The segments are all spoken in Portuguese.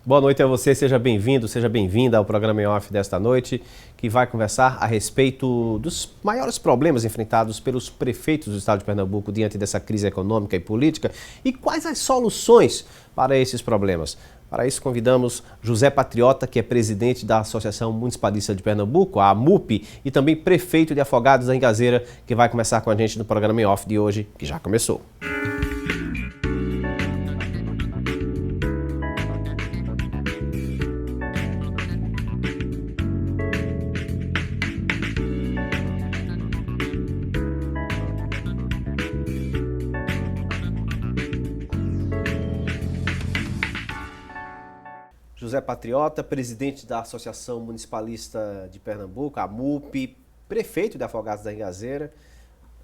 Boa noite a você, seja bem-vindo, seja bem-vinda ao programa em off desta noite, que vai conversar a respeito dos maiores problemas enfrentados pelos prefeitos do estado de Pernambuco diante dessa crise econômica e política e quais as soluções para esses problemas. Para isso, convidamos José Patriota, que é presidente da Associação Municipalista de Pernambuco, a AMUP, e também prefeito de Afogados da Ingazeira, que vai conversar com a gente no programa em off de hoje, que já começou. José Patriota, presidente da Associação Municipalista de Pernambuco, a AMUP, prefeito de Afogados da Ingazeira.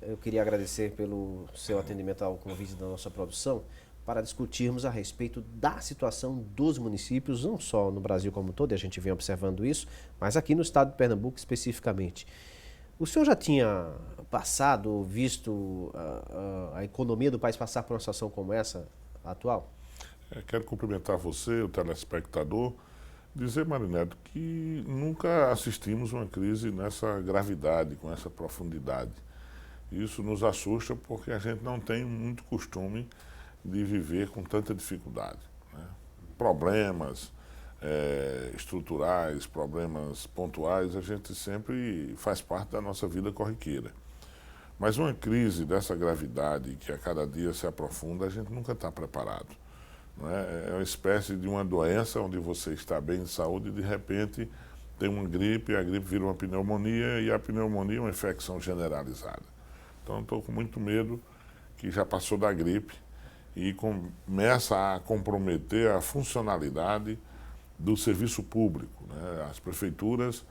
Eu queria agradecer pelo seu atendimento ao convite da nossa produção para discutirmos a respeito da situação dos municípios, não só no Brasil como um todo, e a gente vem observando isso, mas aqui no estado de Pernambuco especificamente. O senhor já tinha visto a economia do país passar por uma situação como essa atual? Quero cumprimentar você, o telespectador, dizer, Marineto, que nunca assistimos uma crise nessa gravidade, com essa profundidade. Isso nos assusta porque a gente não tem muito costume de viver com tanta dificuldade, né? Problemas estruturais, problemas pontuais, a gente sempre faz parte da nossa vida corriqueira. Mas uma crise dessa gravidade, que a cada dia se aprofunda, a gente nunca está preparado. É uma espécie de uma doença onde você está bem de saúde e de repente tem uma gripe, a gripe vira uma pneumonia e a pneumonia é uma infecção generalizada. Então estou com muito medo que já passou da gripe e começa a comprometer a funcionalidade do serviço público, né? As prefeituras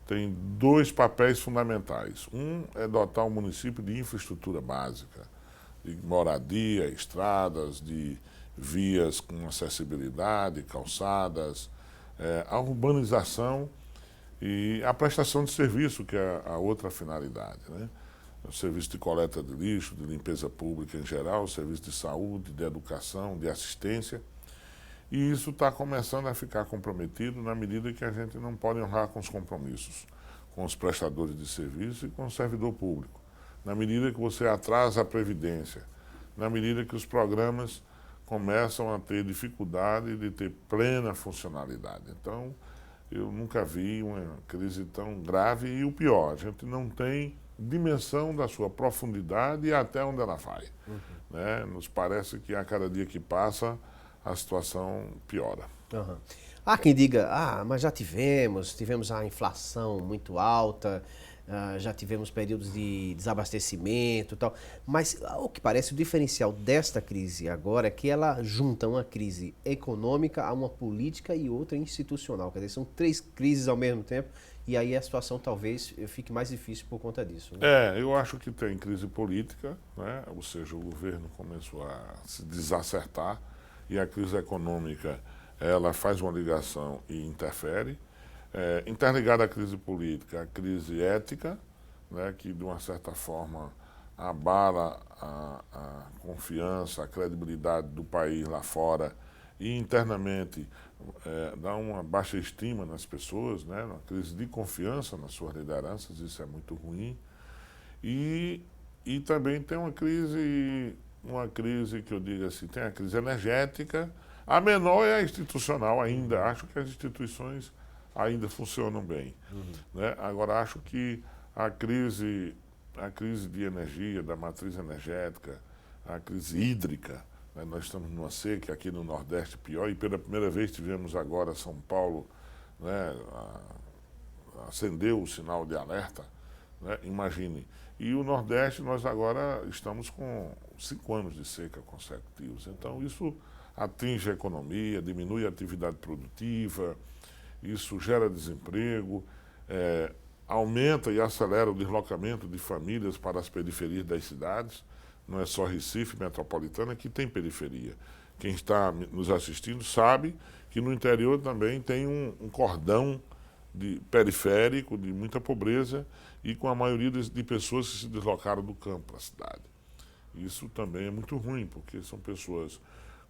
têm dois papéis fundamentais. Um é dotar o município de infraestrutura básica, de moradia, estradas, de vias com acessibilidade, calçadas, a urbanização e a prestação de serviço, que é a outra finalidade, né? O serviço de coleta de lixo, de limpeza pública em geral, o serviço de saúde, de educação, de assistência. E isso está começando a ficar comprometido na medida que a gente não pode honrar com os compromissos, com os prestadores de serviço e com o servidor público. Na medida que você atrasa a previdência, na medida que os programas começam a ter dificuldade de ter plena funcionalidade. Então, eu nunca vi uma crise tão grave e o pior, a gente não tem dimensão da sua profundidade e até onde ela vai. Né? Nos parece que a cada dia que passa, a situação piora. Há quem diga, mas já tivemos a inflação muito alta, já tivemos períodos de desabastecimento e tal, mas o que parece o diferencial desta crise agora é que ela junta uma crise econômica a uma política e outra institucional, quer dizer, são três crises ao mesmo tempo e aí a situação talvez fique mais difícil por conta disso. Né? Eu acho que tem crise política, né? Ou seja, o governo começou a se desacertar e a crise econômica ela faz uma ligação e interfere. Interligada à crise política, a crise ética, né, que de uma certa forma abala a confiança, a credibilidade do país lá fora e internamente dá uma baixa estima nas pessoas, né, uma crise de confiança nas suas lideranças, isso é muito ruim. E também tem uma crise que eu digo assim, tem a crise energética, a menor é a institucional ainda, acho que as instituições ainda funcionam bem. Né? Agora, acho que a crise de energia, da matriz energética, a crise hídrica, né? Nós estamos numa seca aqui no Nordeste pior, e pela primeira vez tivemos agora São Paulo, né? Acendeu o sinal de alerta, né? Imagine. E o Nordeste, nós agora estamos com 5 anos de seca consecutivos. Então, isso atinge a economia, diminui a atividade produtiva, isso gera desemprego, aumenta e acelera o deslocamento de famílias para as periferias das cidades. Não é só Recife metropolitana que tem periferia. Quem está nos assistindo sabe que no interior também tem um cordão periférico de muita pobreza e com a maioria de pessoas que se deslocaram do campo para a cidade. Isso também é muito ruim, porque são pessoas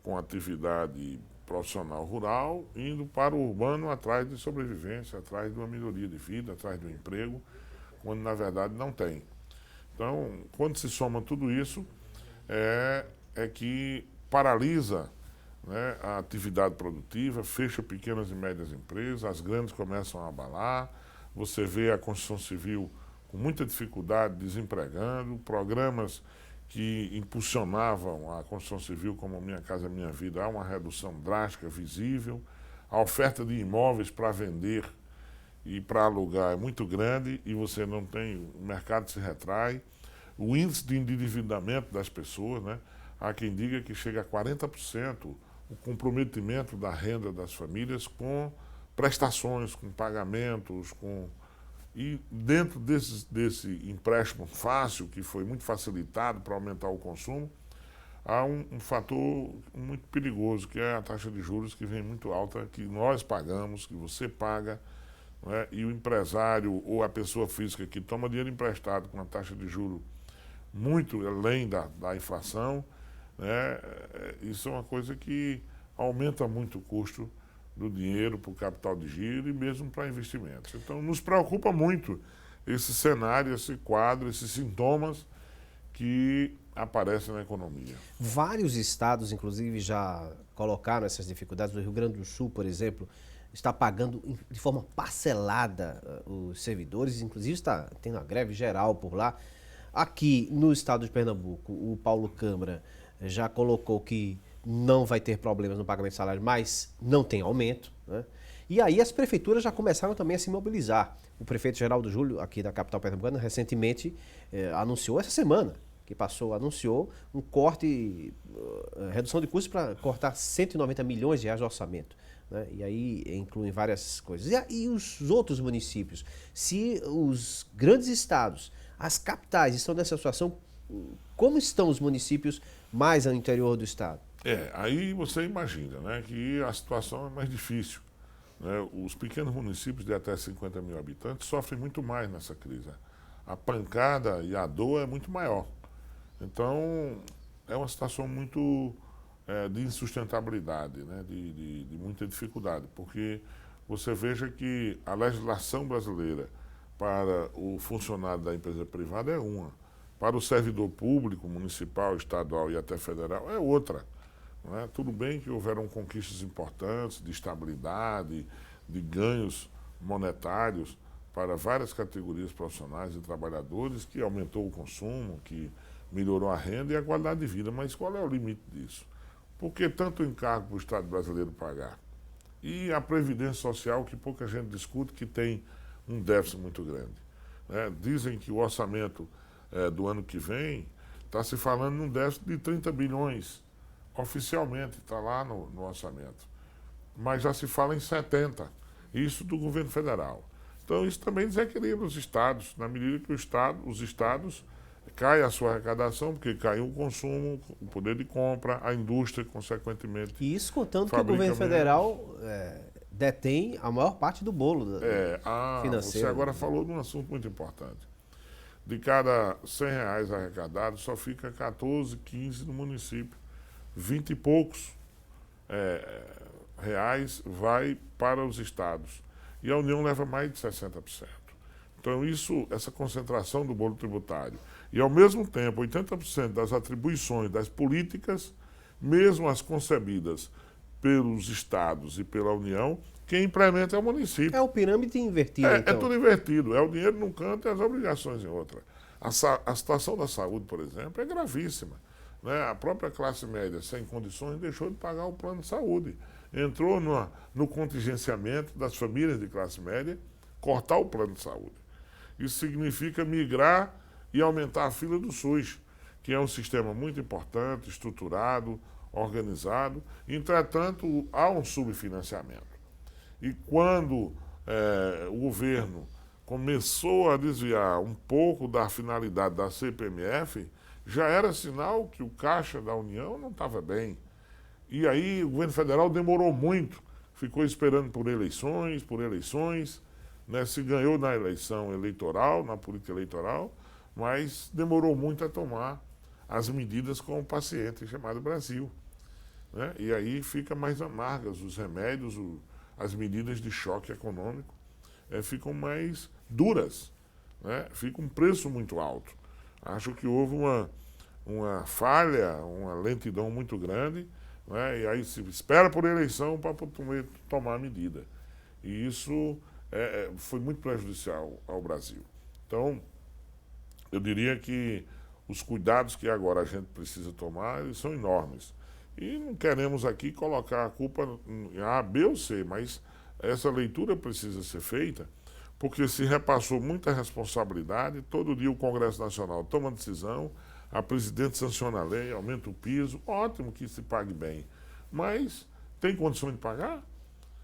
com atividade profissional rural, indo para o urbano atrás de sobrevivência, atrás de uma melhoria de vida, atrás de um emprego, quando na verdade não tem. Então, quando se soma tudo isso, é que paralisa, né, a atividade produtiva, fecha pequenas e médias empresas, as grandes começam a abalar, você vê a construção civil com muita dificuldade, desempregando, programas que impulsionavam a construção civil como Minha Casa Minha Vida, há uma redução drástica, visível, a oferta de imóveis para vender e para alugar é muito grande e você não tem, o mercado se retrai, o índice de endividamento das pessoas, né? Há quem diga que chega a 40% o comprometimento da renda das famílias com prestações, com pagamentos, e dentro desse empréstimo fácil, que foi muito facilitado para aumentar o consumo, há um fator muito perigoso, que é a taxa de juros que vem muito alta, que nós pagamos, que você paga, né? E o empresário ou a pessoa física que toma dinheiro emprestado com uma taxa de juros muito além da inflação, né? Isso é uma coisa que aumenta muito o custo do dinheiro para o capital de giro e mesmo para investimentos. Então, nos preocupa muito esse cenário, esse quadro, esses sintomas que aparecem na economia. Vários estados, inclusive, já colocaram essas dificuldades. O Rio Grande do Sul, por exemplo, está pagando de forma parcelada os servidores, inclusive está tendo uma greve geral por lá. Aqui no estado de Pernambuco, o Paulo Câmara já colocou que não vai ter problemas no pagamento de salário, mas não tem aumento, né? E aí as prefeituras já começaram também a se mobilizar. O prefeito Geraldo Júlio, aqui da capital pernambucana, recentemente anunciou, essa semana que passou, anunciou um corte, redução de custos para cortar 190 milhões de reais de orçamento, né? E aí incluem várias coisas. E os outros municípios? Se os grandes estados, as capitais estão nessa situação, como estão os municípios mais ao interior do estado? Aí você imagina, né, que a situação é mais difícil, né? Os pequenos municípios de até 50 mil habitantes sofrem muito mais nessa crise. A pancada e a dor é muito maior. Então, é uma situação muito de insustentabilidade, né, de muita dificuldade, porque você veja que a legislação brasileira para o funcionário da empresa privada é uma, para o servidor público, municipal, estadual e até federal é outra. Não é? Tudo bem que houveram conquistas importantes de estabilidade, de ganhos monetários para várias categorias profissionais e trabalhadores, que aumentou o consumo, que melhorou a renda e a qualidade de vida. Mas qual é o limite disso? Por que tanto encargo para o Estado brasileiro pagar? E a Previdência Social, que pouca gente discute, que tem um déficit muito grande, né? Dizem que o orçamento do ano que vem está se falando num déficit de 30 bilhões. Oficialmente está lá no orçamento, mas já se fala em 70, isso do governo federal. Então isso também desequilibra os estados, na medida que os estados cai a sua arrecadação, porque caiu o consumo, o poder de compra, a indústria, consequentemente. E isso contando que o governo federal detém a maior parte do bolo financeiro. Você agora falou de um assunto muito importante. De cada R$100 arrecadados, só fica 14, 15 no município. 20 e poucos reais vai para os estados. E a União leva mais de 60%. Então, essa concentração do bolo tributário. E, ao mesmo tempo, 80% das atribuições das políticas, mesmo as concebidas pelos estados e pela União, quem implementa é o município. É o pirâmide invertido, então. É tudo invertido. É o dinheiro num canto e as obrigações em outra. A situação da saúde, por exemplo, é gravíssima. Né? A própria classe média, sem condições, deixou de pagar o plano de saúde. Entrou no contingenciamento das famílias de classe média, cortar o plano de saúde. Isso significa migrar e aumentar a fila do SUS, que é um sistema muito importante, estruturado, organizado. Entretanto, há um subfinanciamento. E quando o governo começou a desviar um pouco da finalidade da CPMF, já era sinal que o caixa da União não estava bem. E aí o governo federal demorou muito, ficou esperando por eleições, né? Se ganhou na eleição eleitoral, na política eleitoral, mas demorou muito a tomar as medidas com o paciente chamado Brasil. né? E aí fica mais amargas os remédios, as medidas de choque econômico ficam mais duras, né? Fica um preço muito alto. Acho que houve uma falha, uma lentidão muito grande, né? E aí se espera por eleição para tomar medida. E isso foi muito prejudicial ao Brasil. Então, eu diria que os cuidados que agora a gente precisa tomar, eles são enormes. E não queremos aqui colocar a culpa em A, B ou C, mas essa leitura precisa ser feita, porque se repassou muita responsabilidade, todo dia o Congresso Nacional toma decisão, a presidente sanciona a lei, aumenta o piso, ótimo que se pague bem, mas tem condição de pagar?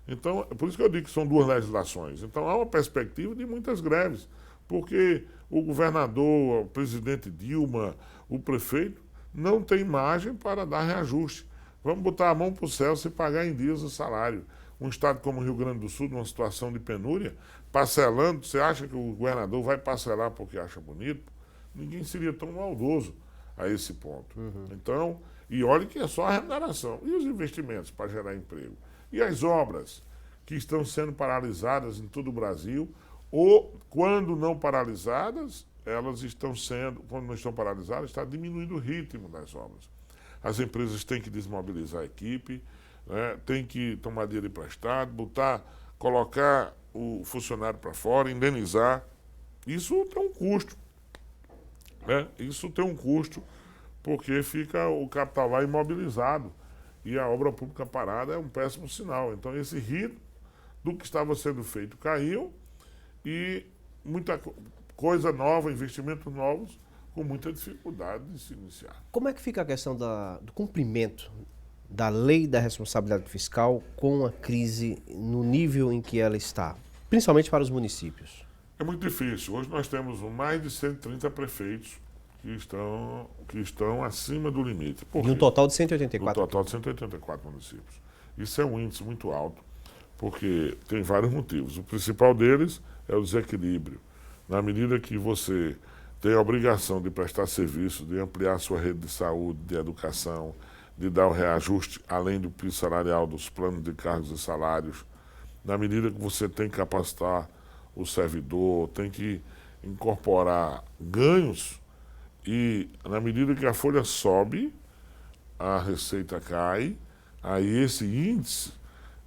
Então, é por isso que eu digo que são duas legislações. Então, há uma perspectiva de muitas greves, porque o governador, o presidente Dilma, o prefeito, não tem margem para dar reajuste. Vamos botar a mão para o céu se pagar em dias o salário. Um estado como o Rio Grande do Sul, numa situação de penúria, parcelando, você acha que o governador vai parcelar porque acha bonito? Ninguém seria tão maldoso a esse ponto. Então, e olha que é só a remuneração. E os investimentos para gerar emprego? E as obras que estão sendo paralisadas em todo o Brasil, ou quando não paralisadas, elas estão sendo, quando não estão paralisadas, está diminuindo o ritmo das obras. As empresas têm que desmobilizar a equipe, né, têm que tomar dinheiro emprestado, colocar o funcionário para fora, indenizar. Isso tem um custo. Né? Isso tem um custo, porque fica o capital lá imobilizado. E a obra pública parada é um péssimo sinal. Então, esse ritmo do que estava sendo feito caiu e muita coisa nova, investimentos novos, com muita dificuldade de se iniciar. Como é que fica a questão do cumprimento da lei da responsabilidade fiscal com a crise no nível em que ela está, principalmente para os municípios? É muito difícil. Hoje nós temos mais de 130 prefeitos que estão acima do limite. De um total de 184. Um total de 184 municípios. Isso é um índice muito alto, porque tem vários motivos. O principal deles é o desequilíbrio. Na medida que você tem a obrigação de prestar serviço, de ampliar sua rede de saúde, de educação, de dar o reajuste além do piso salarial dos planos de cargos e salários, na medida que você tem que capacitar o servidor, tem que incorporar ganhos, e na medida que a folha sobe, a receita cai, aí esse índice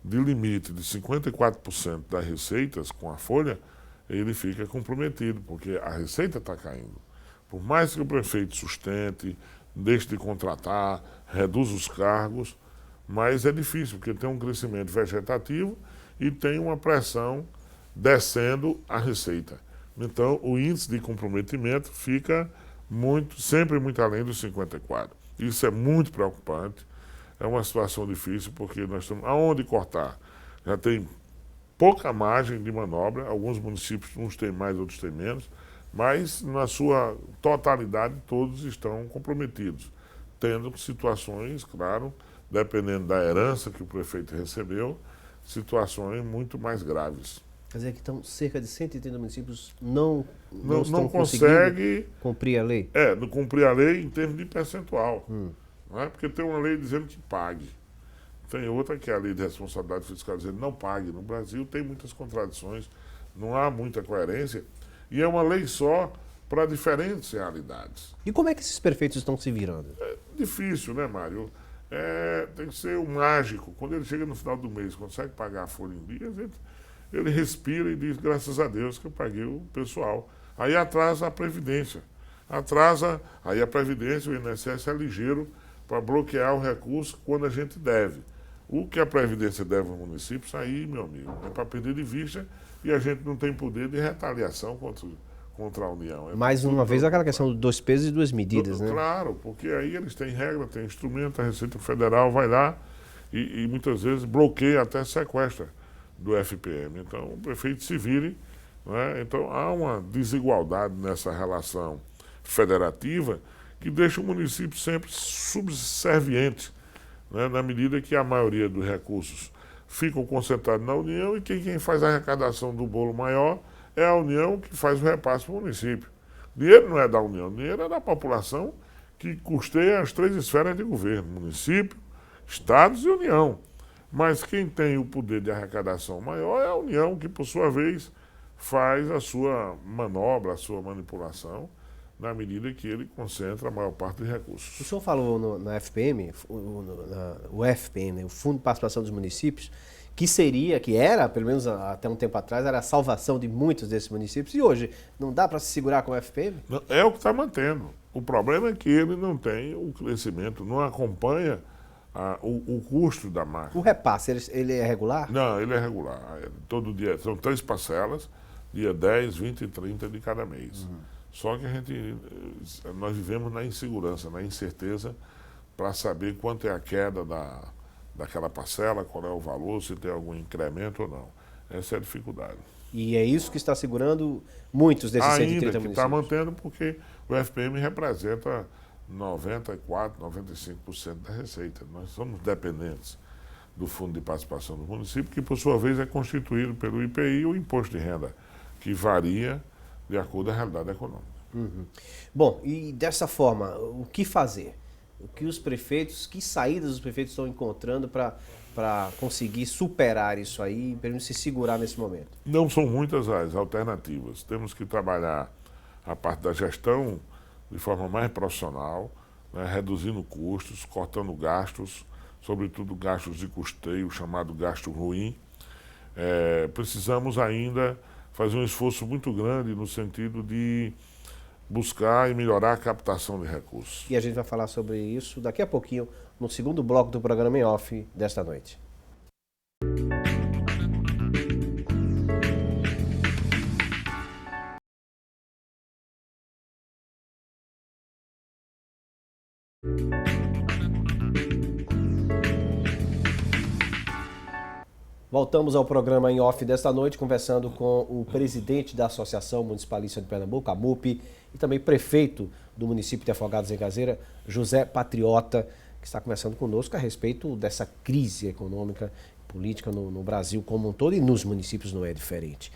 de limite de 54% das receitas com a folha, ele fica comprometido, porque a receita está caindo. Por mais que o prefeito sustente, deixe de contratar, reduza os cargos, mas é difícil, porque tem um crescimento vegetativo e tem uma pressão descendo a receita. Então, o índice de comprometimento fica sempre muito além dos 54. Isso é muito preocupante, é uma situação difícil, porque nós estamos aonde cortar. Já tem pouca margem de manobra, alguns municípios, uns têm mais, outros têm menos, mas na sua totalidade todos estão comprometidos, tendo situações, claro, dependendo da herança que o prefeito recebeu, situações muito mais graves. Quer dizer que estão cerca de 130 municípios não estão conseguindo cumprir a lei? Não cumprir a lei em termos de percentual. Não é? Porque tem uma lei dizendo que pague. Tem outra que é a lei de responsabilidade fiscal dizendo não pague. No Brasil tem muitas contradições, não há muita coerência. E é uma lei só para diferentes realidades. E como é que esses prefeitos estão se virando? É difícil, né, Mário? Tem que ser um mágico. Quando ele chega no final do mês, consegue pagar a folha em dias, ele respira e diz, graças a Deus que eu paguei o pessoal. Aí atrasa a Previdência. Aí a Previdência, o INSS é ligeiro para bloquear o recurso quando a gente deve. O que a Previdência deve aos municípios, aí, meu amigo, é para perder de vista e a gente não tem poder de retaliação contra a União. Mais uma vez, aquela questão dos 2 pesos e 2 medidas, né? Claro, porque aí eles têm regra, têm instrumento, a Receita Federal vai lá e muitas vezes bloqueia, até sequestra do FPM. Então, o prefeito se vire, né? Então, há uma desigualdade nessa relação federativa que deixa o município sempre subserviente, né? Na medida que a maioria dos recursos ficam concentrados na União e quem faz a arrecadação do bolo maior é a União que faz o repasse para o município. O dinheiro não é da União, o dinheiro é da população que custeia as 3 esferas de governo, município, Estados e União. Mas quem tem o poder de arrecadação maior é a União, que, por sua vez, faz a sua manobra, a sua manipulação, na medida que ele concentra a maior parte dos recursos. O senhor falou na FPM, o FPM, né, o Fundo de Participação dos Municípios, que era, pelo menos até um tempo atrás, era a salvação de muitos desses municípios. E hoje, não dá para se segurar com o FPM? É o que está mantendo. O problema é que ele não tem o crescimento, não acompanha o custo da máquina. O repasse, ele é regular? Não, ele é regular. Todo dia, são 3 parcelas, dia 10, 20 e 30 de cada mês. Só que nós vivemos na insegurança, na incerteza, para saber quanto é a queda daquela parcela, qual é o valor, se tem algum incremento ou não. Essa é a dificuldade. E é isso que está segurando muitos desses 130 Ainda que municípios? está mantendo, porque o FPM representa 94%, 95% da receita. Nós somos dependentes do Fundo de Participação do Município, que por sua vez é constituído pelo IPI, o Imposto de Renda, que varia de acordo com a realidade econômica. Bom, e dessa forma, o que fazer? O que os prefeitos, que saídas os prefeitos estão encontrando para conseguir superar isso aí, para se segurar nesse momento? Não são muitas as alternativas. Temos que trabalhar a parte da gestão de forma mais profissional, né, reduzindo custos, cortando gastos, sobretudo gastos de custeio, chamado gasto ruim. Precisamos ainda fazer um esforço muito grande no sentido de buscar e melhorar a captação de recursos. E a gente vai falar sobre isso daqui a pouquinho, no segundo bloco do programa Em Off desta noite. Voltamos ao programa Em Off desta noite, conversando com o presidente da Associação Municipalista de Pernambuco, a MUP, e também prefeito do município de Afogados da Ingazeira, José Patriota, que está conversando conosco a respeito dessa crise econômica e política no Brasil como um todo, e nos municípios não é diferente.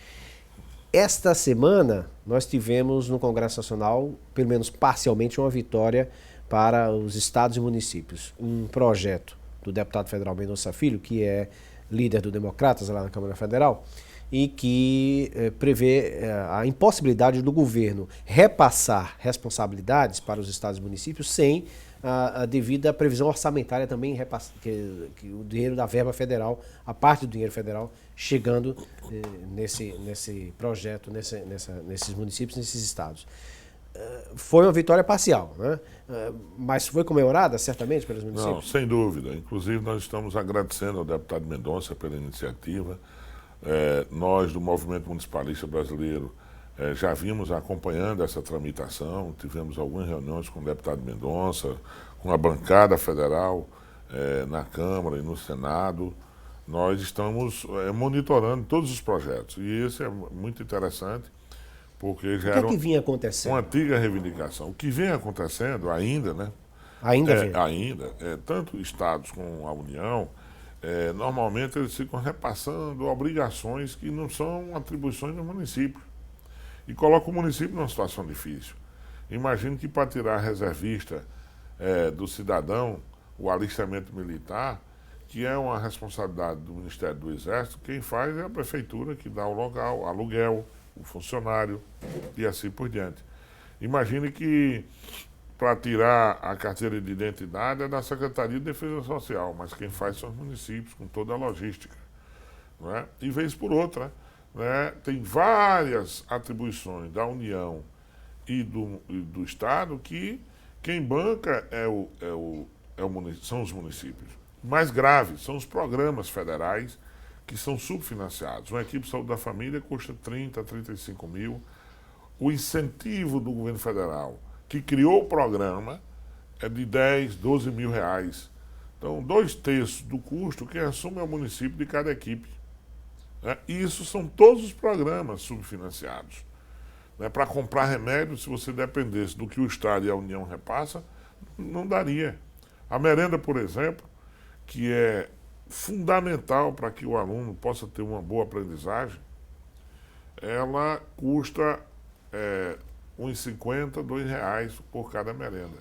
Esta semana, nós tivemos no Congresso Nacional, pelo menos parcialmente, uma vitória para os estados e municípios. Um projeto do deputado federal Mendonça Filho, que é líder do Democratas lá na Câmara Federal, e que prevê a impossibilidade do governo repassar responsabilidades para os estados e municípios sem a devida previsão orçamentária também, que o dinheiro da verba federal, a parte do dinheiro federal, chegando nesse projeto, nesses municípios, nesses estados. Foi uma vitória parcial, né? Mas foi comemorada certamente pelos municípios? Não, sem dúvida. Inclusive, nós estamos agradecendo ao deputado Mendonça pela iniciativa. Nós, do Movimento Municipalista Brasileiro, já vimos acompanhando essa tramitação, tivemos algumas reuniões com o deputado Mendonça, com a bancada federal na Câmara e no Senado. Nós estamos monitorando todos os projetos, e isso é muito interessante, porque já era que vinha acontecendo? Uma antiga reivindicação. O que vem acontecendo ainda, né? Ainda Tanto estados como a União, normalmente eles ficam repassando obrigações que não são atribuições do município. E coloca o município numa situação difícil. Imagine que para tirar a reservista do cidadão, o alistamento militar, que é uma responsabilidade do Ministério do Exército, quem faz é a prefeitura que dá o local, aluguel, o funcionário e assim por diante. Imagine que para tirar a carteira de identidade é da Secretaria de Defesa Social, mas quem faz são os municípios, com toda a logística. Não é? E vez por outra, né, tem várias atribuições da União e do Estado que quem banca são os municípios. Mais grave são os programas federais que são subfinanciados. Uma equipe de saúde da família custa 30, 35 mil. O incentivo do governo federal, que criou o programa, é de 10, 12 mil reais. Então, 2/3 do custo quem assume é o município de cada equipe. Né? E isso são todos os programas subfinanciados. Né? Para comprar remédio, se você dependesse do que o Estado e a União repassa, não daria. A merenda, por exemplo, que é fundamental para que o aluno possa ter uma boa aprendizagem, ela custa uns R$1,50, R$2 por cada merenda.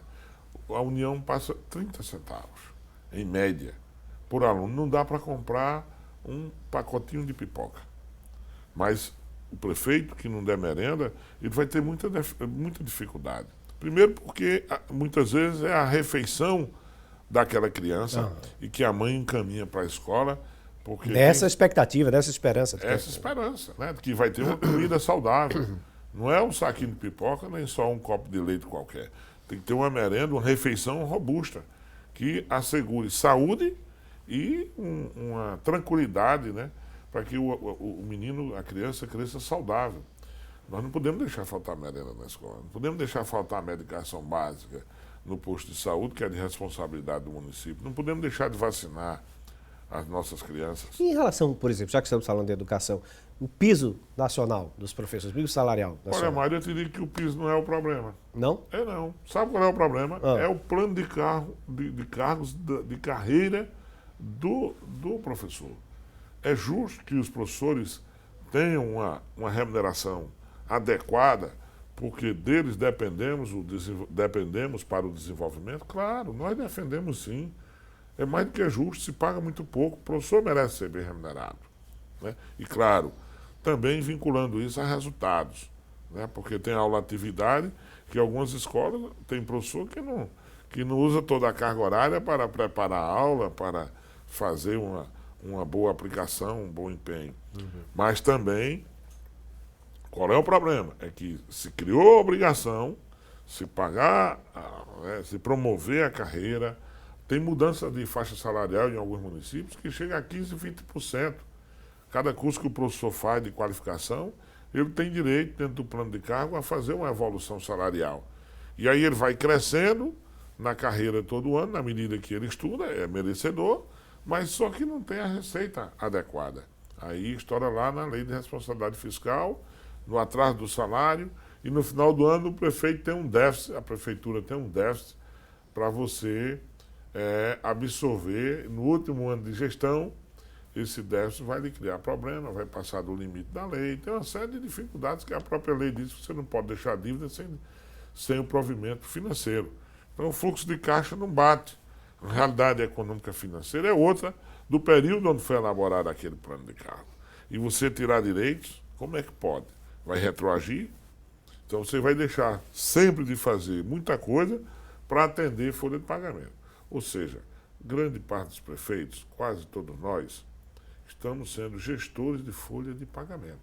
A União passa 30 centavos, em média. por aluno. Não dá para comprar um pacotinho de pipoca. Mas o prefeito que não der merenda, ele vai ter muita dificuldade. Primeiro porque muitas vezes é a refeição daquela criança e que a mãe encaminha para a escola. Porque dessa expectativa, dessa esperança. Essa esperança, né? Que vai ter uma comida saudável. Não é um saquinho de pipoca, nem só um copo de leite qualquer. Tem que ter uma merenda, uma refeição robusta, que assegure saúde e uma tranquilidade, né? Para que o menino, a criança, cresça saudável. Nós não podemos deixar faltar merenda na escola, não podemos deixar faltar medicação básica no posto de saúde, que é de responsabilidade do município, não podemos deixar de vacinar as nossas crianças. E em relação, por exemplo, já que estamos falando de educação, o piso nacional dos professores, o piso salarial nacional. Olha, Mário, eu te digo que o piso não é o problema. Não? É não. Sabe qual é o problema? É o plano de cargos de carreira do professor. É justo que os professores tenham uma remuneração adequada, porque deles dependemos para o desenvolvimento? Claro, nós defendemos sim. É mais do que justo, se paga muito pouco, o professor merece ser bem remunerado. Né? E claro, também vinculando isso a resultados, né? Porque tem aula atividade, que algumas escolas tem professor que não usa toda a carga horária para preparar a aula, para fazer uma boa aplicação, um bom empenho. Mas também, qual é o problema? É que se criou a obrigação, se pagar, se promover a carreira. Tem mudança de faixa salarial em alguns municípios que chega a 15%, 20%. Cada curso que o professor faz de qualificação, ele tem direito, dentro do plano de cargo, a fazer uma evolução salarial. E aí ele vai crescendo na carreira todo ano, na medida que ele estuda, é merecedor, mas só que não tem a receita adequada. Aí estoura lá na lei de responsabilidade fiscal, no atraso do salário, e no final do ano o prefeito tem um déficit, a prefeitura tem um déficit para você absorver no último ano de gestão. Esse déficit vai lhe criar problema, vai passar do limite da lei. Tem uma série de dificuldades que a própria lei diz que você não pode deixar dívida sem o provimento financeiro. Então o fluxo de caixa não bate. A realidade econômica financeira é outra do período onde foi elaborado aquele plano de cargo. E você tirar direitos, como é que pode? Vai retroagir? Então você vai deixar sempre de fazer muita coisa para atender folha de pagamento. Ou seja, grande parte dos prefeitos, quase todos nós, estamos sendo gestores de folha de pagamento.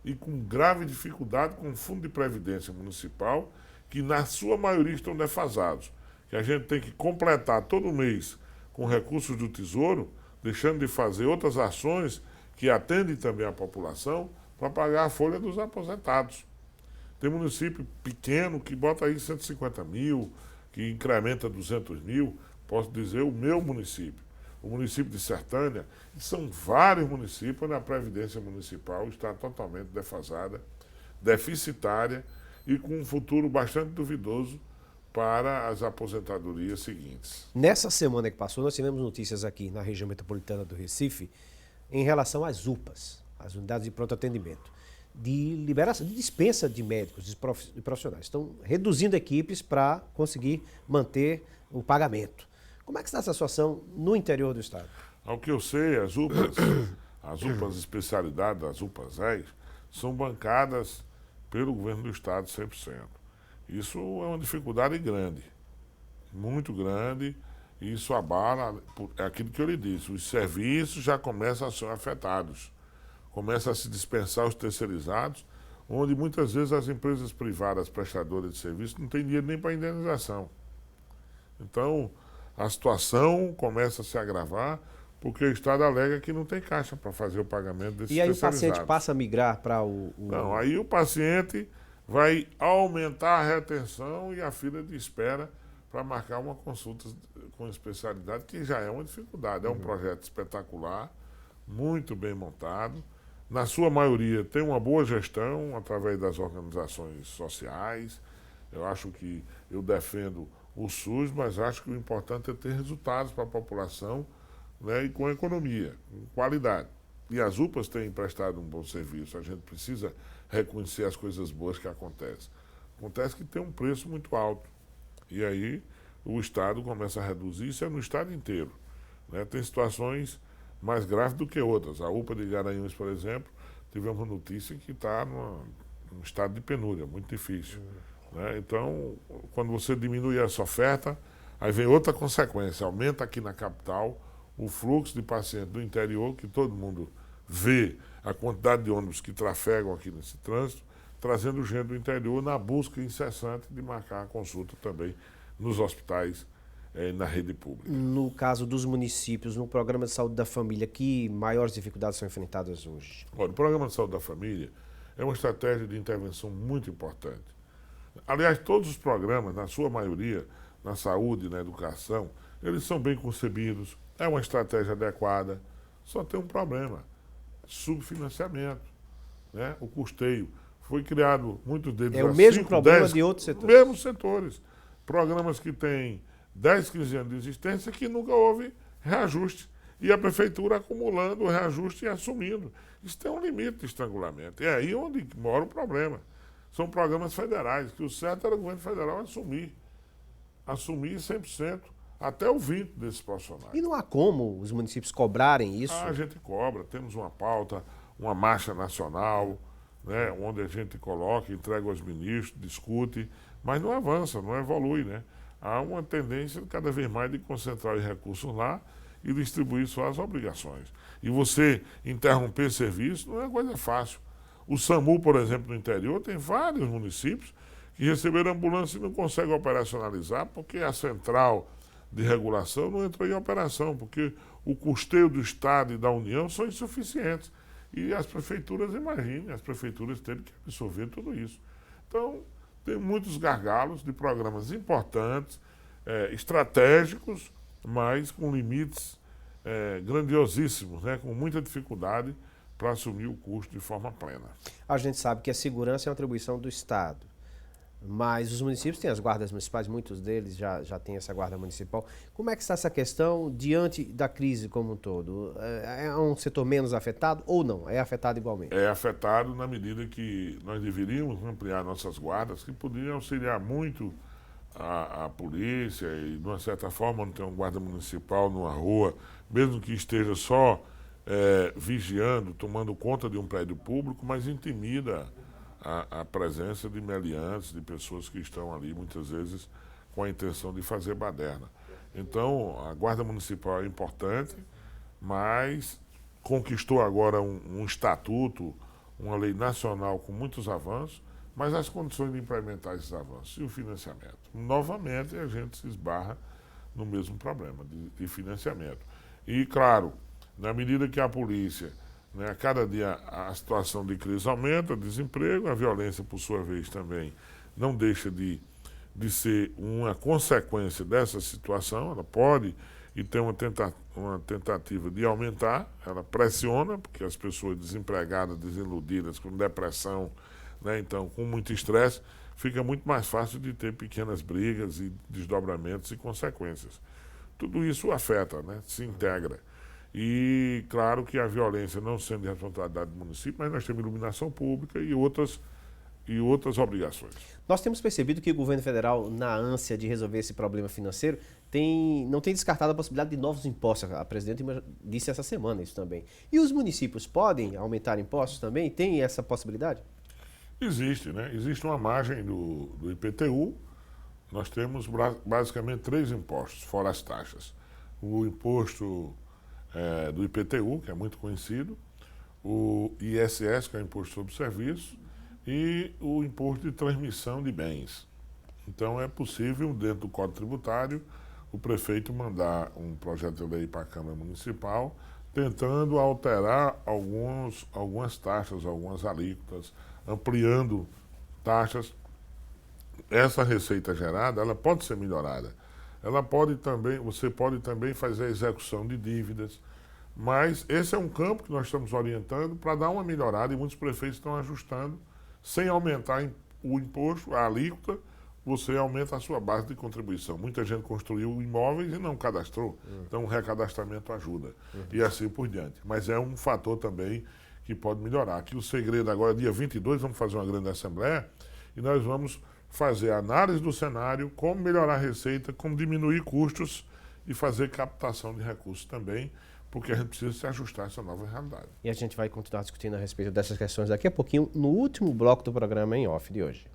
E com grave dificuldade com o Fundo de Previdência Municipal, que na sua maioria estão defasados. Que a gente tem que completar todo mês com recursos do Tesouro, deixando de fazer outras ações que atendem também a população para pagar a folha dos aposentados. Tem município pequeno que bota aí 150 mil, que incrementa 200 mil, posso dizer o meu município, o município de Sertânia, e são vários municípios onde a Previdência Municipal está totalmente defasada, deficitária e com um futuro bastante duvidoso para as aposentadorias seguintes. Nessa semana que passou, nós tivemos notícias aqui na região metropolitana do Recife em relação às UPAs, as unidades de pronto atendimento, de liberação, de dispensa de médicos, de profissionais. Estão reduzindo equipes para conseguir manter o pagamento. Como é que está essa situação no interior do estado? Ao que eu sei, as UPAs especialidades, as UPAs RES, são bancadas pelo governo do estado 100%. Isso é uma dificuldade grande, muito grande, e isso abala, é aquilo que eu lhe disse, os serviços já começam a ser afetados, começam a se dispensar os terceirizados, onde muitas vezes as empresas privadas prestadoras de serviço não têm dinheiro nem para indenização. Então, a situação começa a se agravar, porque o Estado alega que não tem caixa para fazer o pagamento desses E aí o terceirizados. paciente passa a migrar para Não, aí o paciente vai aumentar a retenção e a fila de espera para marcar uma consulta com especialidade, que já é uma dificuldade. É um projeto espetacular, muito bem montado. Na sua maioria tem uma boa gestão através das organizações sociais. Eu acho que eu defendo o SUS, mas acho que o importante é ter resultados para a população, né, e com economia, com qualidade. E as UPAs têm prestado um bom serviço. A gente precisa reconhecer as coisas boas que acontecem. Acontece que tem um preço muito alto. E aí o Estado começa a reduzir, isso é no Estado inteiro. né? Tem situações mais graves do que outras. A UPA de Garanhuns, por exemplo, tivemos uma notícia que está num estado de penúria, muito difícil. Né? Então, quando você diminui essa oferta, aí vem outra consequência, aumenta aqui na capital o fluxo de pacientes do interior, que todo mundo vê a quantidade de ônibus que trafegam aqui nesse trânsito, trazendo gente do interior na busca incessante de marcar a consulta também nos hospitais na rede pública. No caso dos municípios, no programa de saúde da família, que maiores dificuldades são enfrentadas hoje? Olha, o programa de saúde da família é uma estratégia de intervenção muito importante. Aliás, todos os programas, na sua maioria, na saúde, na educação, eles são bem concebidos, é uma estratégia adequada, só tem um problema, subfinanciamento, né? O custeio. Foi criado, muitos deles... É o mesmo problema de outros setores. Mesmos setores. Programas que têm 10, 15 anos de existência que nunca houve reajuste. E a prefeitura acumulando o reajuste e assumindo. Isso tem um limite de estrangulamento. É aí onde mora o problema. São programas federais, que o certo era o governo federal assumir. Assumir 100%, até o 20% desses profissionais. E não há como os municípios cobrarem isso? A gente cobra, temos uma pauta, uma marcha nacional, né, onde a gente coloca, entrega aos ministros, discute, mas não avança, não evolui, né? Há uma tendência cada vez mais de concentrar os recursos lá e distribuir só as obrigações. E você interromper serviço não é coisa fácil. O SAMU, por exemplo, no interior, tem vários municípios que receberam ambulância e não conseguem operacionalizar porque a central de regulação não entrou em operação, porque o custeio do Estado e da União são insuficientes. E as prefeituras, imaginem, as prefeituras têm que absorver tudo isso. Então, tem muitos gargalos de programas importantes, estratégicos, mas com limites grandiosíssimos, né, com muita dificuldade para assumir o custo de forma plena. A gente sabe que a segurança é uma atribuição do Estado, mas os municípios têm as guardas municipais, muitos deles já têm essa guarda municipal. Como é que está essa questão diante da crise como um todo? É um setor menos afetado ou não? É afetado igualmente? É afetado na medida que nós deveríamos ampliar nossas guardas, que poderiam auxiliar muito a polícia e, de uma certa forma, não ter um guarda municipal numa rua, mesmo que esteja só vigiando, tomando conta de um prédio público, mas intimida a presença de meliantes, de pessoas que estão ali, muitas vezes, com a intenção de fazer baderna. Então, a Guarda Municipal é importante, mas conquistou agora um estatuto, uma lei nacional com muitos avanços, mas as condições de implementar esses avanços e o financiamento. Novamente, a gente se esbarra no mesmo problema de financiamento. E, claro, na medida que a polícia, né, a cada dia a situação de crise aumenta, desemprego, a violência, por sua vez, também não deixa de ser uma consequência dessa situação, ela pode e tem uma tentativa de aumentar, ela pressiona, porque as pessoas desempregadas, desiludidas, com depressão, né, então com muito estresse, fica muito mais fácil de ter pequenas brigas e desdobramentos e consequências. Tudo isso afeta, né, se integra. E, claro, que a violência não sendo de responsabilidade do município, mas nós temos iluminação pública e outras obrigações. Nós temos percebido que o governo federal, na ânsia de resolver esse problema financeiro, não tem descartado a possibilidade de novos impostos. A presidente disse essa semana isso também. E os municípios podem aumentar impostos também? Tem essa possibilidade? Existe, né? Existe uma margem do IPTU. Nós temos basicamente 3 impostos, fora as taxas. O imposto do IPTU, que é muito conhecido, o ISS, que é o Imposto sobre Serviços, e o Imposto de Transmissão de Bens. Então, é possível, dentro do Código Tributário, o prefeito mandar um projeto de lei para a Câmara Municipal, tentando alterar algumas taxas, algumas alíquotas, ampliando taxas. Essa receita gerada, ela pode ser melhorada. Você pode também fazer a execução de dívidas, mas esse é um campo que nós estamos orientando para dar uma melhorada e muitos prefeitos estão ajustando, sem aumentar o imposto, a alíquota, você aumenta a sua base de contribuição. Muita gente construiu imóveis e não cadastrou, então o recadastramento ajuda, e assim por diante. Mas é um fator também que pode melhorar. Aqui o segredo agora, dia 22, vamos fazer uma grande assembleia e nós vamos fazer a análise do cenário, como melhorar a receita, como diminuir custos e fazer captação de recursos também, porque a gente precisa se ajustar a essa nova realidade. E a gente vai continuar discutindo a respeito dessas questões daqui a pouquinho, no último bloco do programa em off de hoje.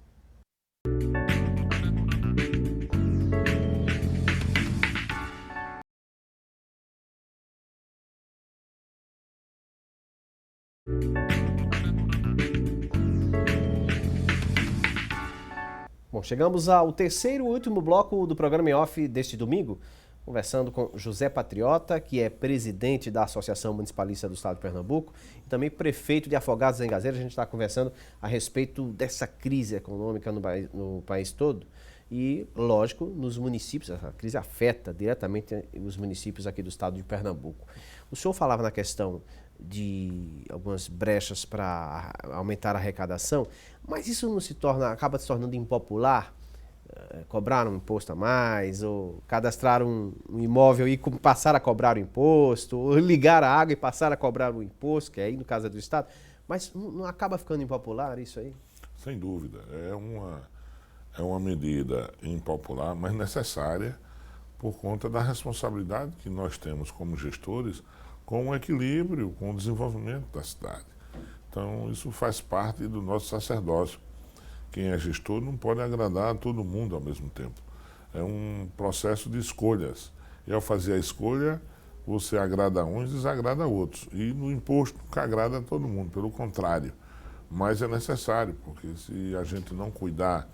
Bom, chegamos ao terceiro e último bloco do programa em off deste domingo, conversando com José Patriota, que é presidente da Associação Municipalista do Estado de Pernambuco e também prefeito de Afogados da Engazeira. A gente está conversando a respeito dessa crise econômica no país todo e, lógico, nos municípios. A crise afeta diretamente os municípios aqui do Estado de Pernambuco. O senhor falava na questão de algumas brechas para aumentar a arrecadação, mas isso não acaba se tornando impopular? Cobrar um imposto a mais, ou cadastrar um imóvel e passar a cobrar o imposto, ou ligar a água e passar a cobrar o imposto, que aí no caso é do Estado, mas não acaba ficando impopular isso aí? Sem dúvida, é uma medida impopular, mas necessária por conta da responsabilidade que nós temos como gestores com o equilíbrio, com o desenvolvimento da cidade. Então, isso faz parte do nosso sacerdócio. Quem é gestor não pode agradar a todo mundo ao mesmo tempo. É um processo de escolhas. E ao fazer a escolha, você agrada uns e desagrada outros. E no imposto nunca agrada a todo mundo, pelo contrário. Mas é necessário, porque se a gente não cuidar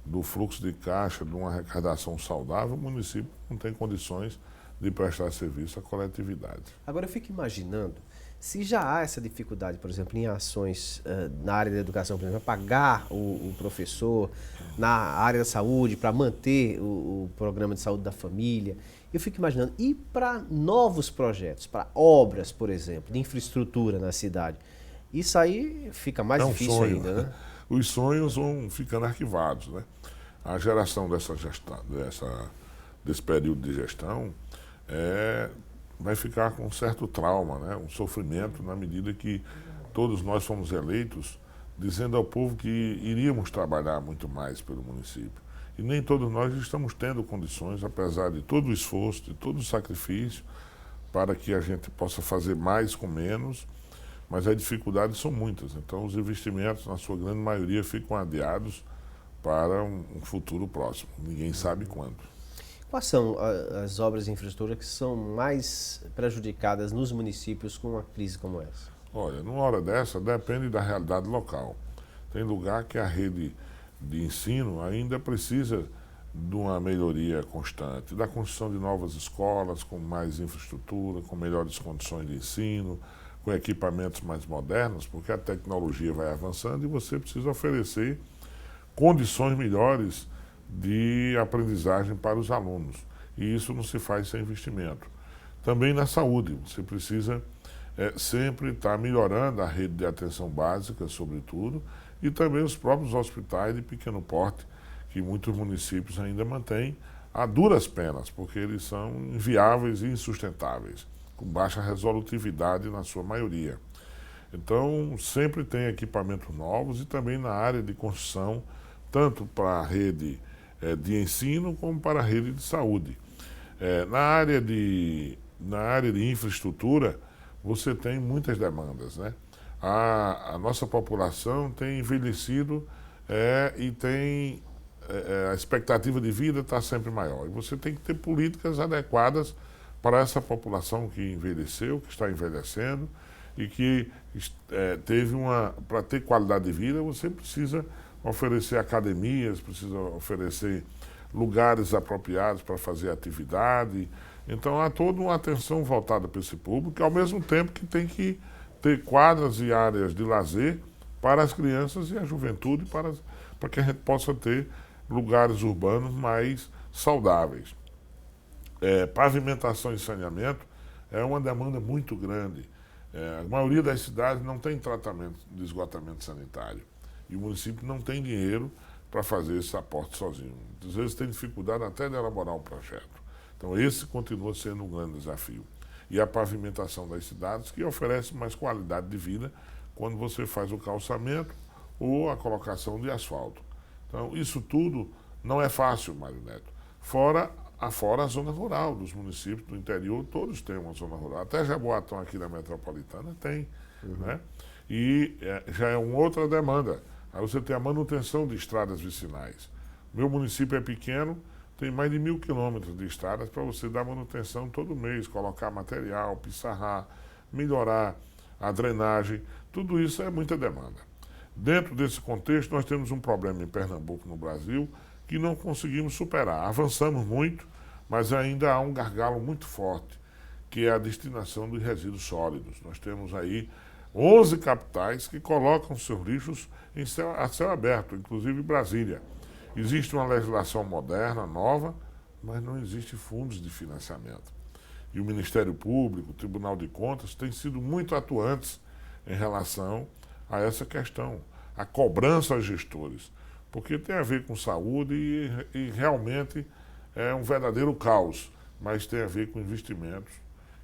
do fluxo de caixa, de uma arrecadação saudável, o município não tem condições de prestar serviço à coletividade. Agora eu fico imaginando, se já há essa dificuldade, por exemplo, em ações na área da educação, por exemplo, pagar o professor, na área da saúde, para manter o programa de saúde da família, eu fico imaginando, e para novos projetos, para obras, por exemplo, de infraestrutura na cidade, isso aí fica mais difícil sonho, ainda, né? Os sonhos vão ficando arquivados, né? A geração desse período de gestão vai ficar com um certo trauma, né? Um sofrimento na medida que todos nós fomos eleitos dizendo ao povo que iríamos trabalhar muito mais pelo município. E nem todos nós estamos tendo condições, apesar de todo o esforço, de todo o sacrifício, para que a gente possa fazer mais com menos, mas as dificuldades são muitas. Então, os investimentos, na sua grande maioria, ficam adiados para um futuro próximo. Ninguém sabe quando. Quais são as obras de infraestrutura que são mais prejudicadas nos municípios com uma crise como essa? Olha, numa hora dessa, depende da realidade local. Tem lugar que a rede de ensino ainda precisa de uma melhoria constante, da construção de novas escolas com mais infraestrutura, com melhores condições de ensino, com equipamentos mais modernos, porque a tecnologia vai avançando e você precisa oferecer condições melhores de aprendizagem para os alunos. E isso não se faz sem investimento. Também na saúde, você precisa sempre estar melhorando a rede de atenção básica, sobretudo, e também os próprios hospitais de pequeno porte, que muitos municípios ainda mantêm a duras penas, porque eles são inviáveis e insustentáveis, com baixa resolutividade na sua maioria. Então, sempre tem equipamentos novos e também na área de construção, tanto para a rede de ensino como para a rede de saúde. Na área de infraestrutura, você tem muitas demandas, né? A nossa população tem envelhecido e tem a expectativa de vida está sempre maior. E você tem que ter políticas adequadas para essa população que envelheceu, que está envelhecendo e que para ter qualidade de vida, você precisa oferecer academias, precisa oferecer lugares apropriados para fazer atividade. Então há toda uma atenção voltada para esse público, ao mesmo tempo que tem que ter quadras e áreas de lazer para as crianças e a juventude, para que a gente possa ter lugares urbanos mais saudáveis. Pavimentação e saneamento é uma demanda muito grande. A maioria das cidades não tem tratamento de esgotamento sanitário. E o município não tem dinheiro para fazer esse aporte sozinho. Às vezes tem dificuldade até de elaborar um projeto. Então esse continua sendo um grande desafio. E a pavimentação das cidades, que oferece mais qualidade de vida quando você faz o calçamento ou a colocação de asfalto. Então isso tudo não é fácil, Mário Neto. Fora afora a zona rural dos municípios do interior, todos têm uma zona rural. Até Jaboatão aqui da metropolitana tem, né? E já é uma outra demanda. Aí você tem a manutenção de estradas vicinais. Meu município é pequeno, tem mais de 1.000 quilômetros de estradas para você dar manutenção todo mês, colocar material, pissarrar, melhorar a drenagem. Tudo isso é muita demanda. Dentro desse contexto, nós temos um problema em Pernambuco, no Brasil, que não conseguimos superar. Avançamos muito, mas ainda há um gargalo muito forte, que é a destinação dos resíduos sólidos. Nós temos aí 11 capitais que colocam seus lixos a céu aberto, inclusive Brasília. Existe uma legislação moderna, nova, mas não existe fundos de financiamento. E o Ministério Público, o Tribunal de Contas, têm sido muito atuantes em relação a essa questão, a cobrança aos gestores, porque tem a ver com saúde e realmente é um verdadeiro caos, mas tem a ver com investimentos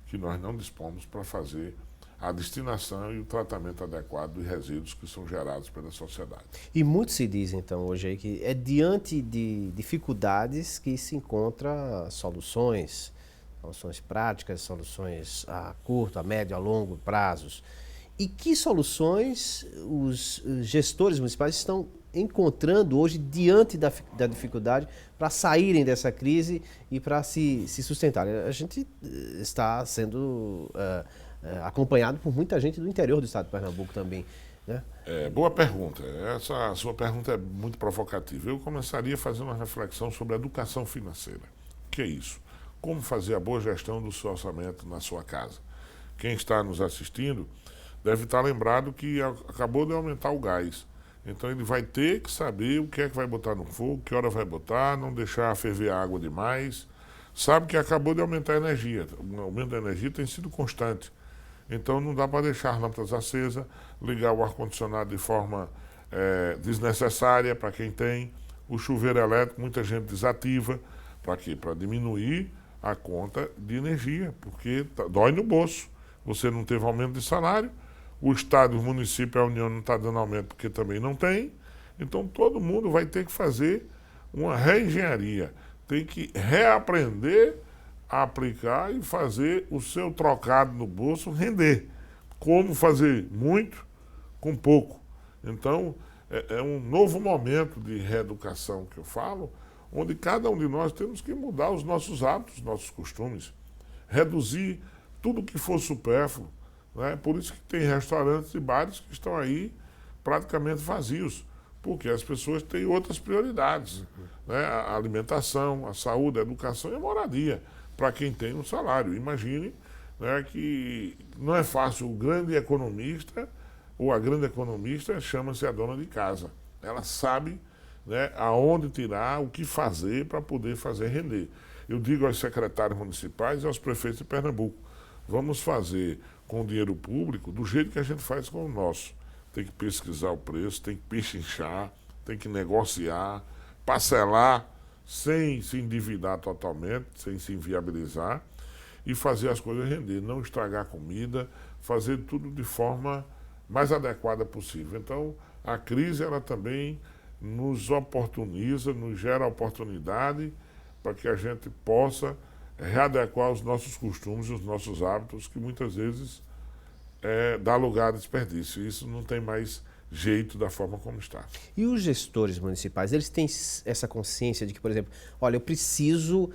que nós não dispomos para fazer a destinação e o tratamento adequado dos resíduos que são gerados pela sociedade. E muito se diz, então, hoje aí que é diante de dificuldades que se encontra soluções práticas, soluções a curto, a médio, a longo prazos. E que soluções os gestores municipais estão encontrando hoje diante da dificuldade para saírem dessa crise e para se sustentarem? A gente está sendo acompanhado por muita gente do interior do estado de Pernambuco também, né? Boa pergunta. Essa sua pergunta é muito provocativa. Eu começaria fazendo uma reflexão sobre a educação financeira. O que é isso? Como fazer a boa gestão do seu orçamento na sua casa? Quem está nos assistindo deve estar lembrado que acabou de aumentar o gás. Então ele vai ter que saber o que é que vai botar no fogo, que hora vai botar, não deixar ferver a água demais. Sabe que acabou de aumentar a energia. O aumento da energia tem sido constante. Então não dá para deixar as lâmpadas acesas, ligar o ar-condicionado de forma desnecessária para quem tem. O chuveiro elétrico, muita gente desativa. Para quê? Para diminuir a conta de energia, porque dói no bolso. Você não teve aumento de salário, o Estado, o município, a União não está dando aumento porque também não tem. Então todo mundo vai ter que fazer uma reengenharia, tem que reaprender a aplicar e fazer o seu trocado no bolso render. Como fazer muito com pouco. Então é um novo momento de reeducação que eu falo, onde cada um de nós temos que mudar os nossos hábitos, os nossos costumes, reduzir tudo que for supérfluo, né? Por isso que tem restaurantes e bares que estão aí praticamente vazios, porque as pessoas têm outras prioridades, né? A alimentação, a saúde, a educação e a moradia, para quem tem um salário. Imagine, né, que não é fácil. O grande economista, ou a grande economista, chama-se a dona de casa. Ela sabe, né, aonde tirar, o que fazer para poder fazer render. Eu digo aos secretários municipais e aos prefeitos de Pernambuco, vamos fazer com o dinheiro público do jeito que a gente faz com o nosso. Tem que pesquisar o preço, tem que pechinchar, tem que negociar, parcelar, sem se endividar totalmente, sem se inviabilizar, e fazer as coisas render, não estragar a comida, fazer tudo de forma mais adequada possível. Então, a crise, ela também nos oportuniza, nos gera oportunidade para que a gente possa readequar os nossos costumes, os nossos hábitos, que muitas vezes dá lugar a desperdício. Isso não tem mais jeito da forma como está. E os gestores municipais, eles têm essa consciência de que, por exemplo, olha, eu preciso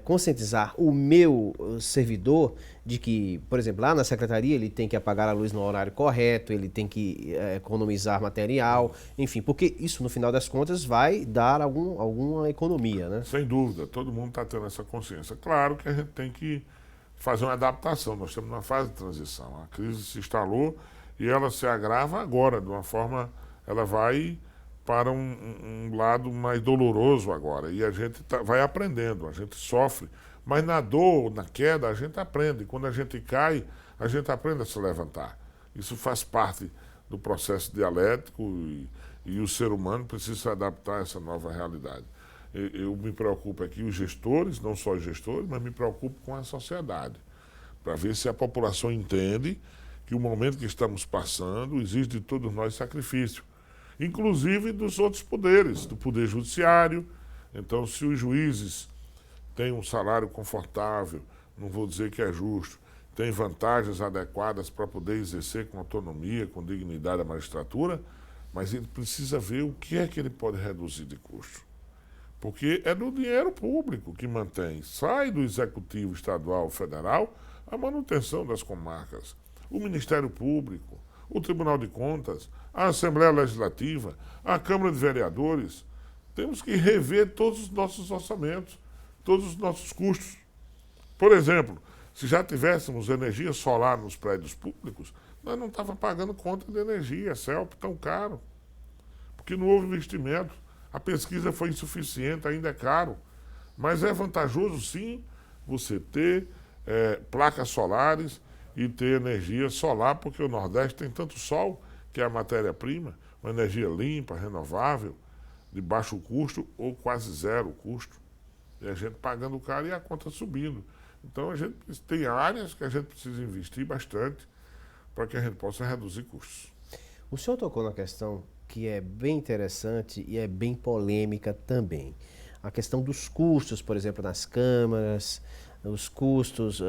conscientizar o meu servidor de que, por exemplo, lá na secretaria ele tem que apagar a luz no horário correto, ele tem que economizar material, enfim, porque isso, no final das contas, vai dar alguma economia, né? Sem dúvida, todo mundo está tendo essa consciência. Claro que a gente tem que fazer uma adaptação, nós estamos numa fase de transição. A crise se instalou e ela se agrava agora, de uma forma, ela vai para um lado mais doloroso agora. E a gente vai aprendendo, a gente sofre. Mas na dor, na queda, a gente aprende. Quando a gente cai, a gente aprende a se levantar. Isso faz parte do processo dialético e o ser humano precisa se adaptar a essa nova realidade. Eu me preocupo aqui, os gestores, não só os gestores, mas me preocupo com a sociedade, para ver se a população entende que o momento que estamos passando exige de todos nós sacrifício, inclusive dos outros poderes, do poder judiciário. Então, se os juízes tem um salário confortável, não vou dizer que é justo, tem vantagens adequadas para poder exercer com autonomia, com dignidade a magistratura, mas ele precisa ver o que é que ele pode reduzir de custo. Porque é do dinheiro público que mantém, sai do Executivo Estadual Federal, a manutenção das comarcas, o Ministério Público, o Tribunal de Contas, a Assembleia Legislativa, a Câmara de Vereadores. Temos que rever todos os nossos orçamentos, todos os nossos custos. Por exemplo, se já tivéssemos energia solar nos prédios públicos, nós não estávamos pagando conta de energia, CELP, tão caro. Porque não houve investimento. A pesquisa foi insuficiente, ainda é caro. Mas é vantajoso, sim, você ter placas solares e ter energia solar, porque o Nordeste tem tanto sol, que é a matéria-prima, uma energia limpa, renovável, de baixo custo ou quase zero custo. E a gente pagando caro e a conta subindo. Então a gente tem áreas que a gente precisa investir bastante para que a gente possa reduzir custos. O senhor tocou na questão que é bem interessante e é bem polêmica também. A questão dos custos, por exemplo, nas câmaras, os custos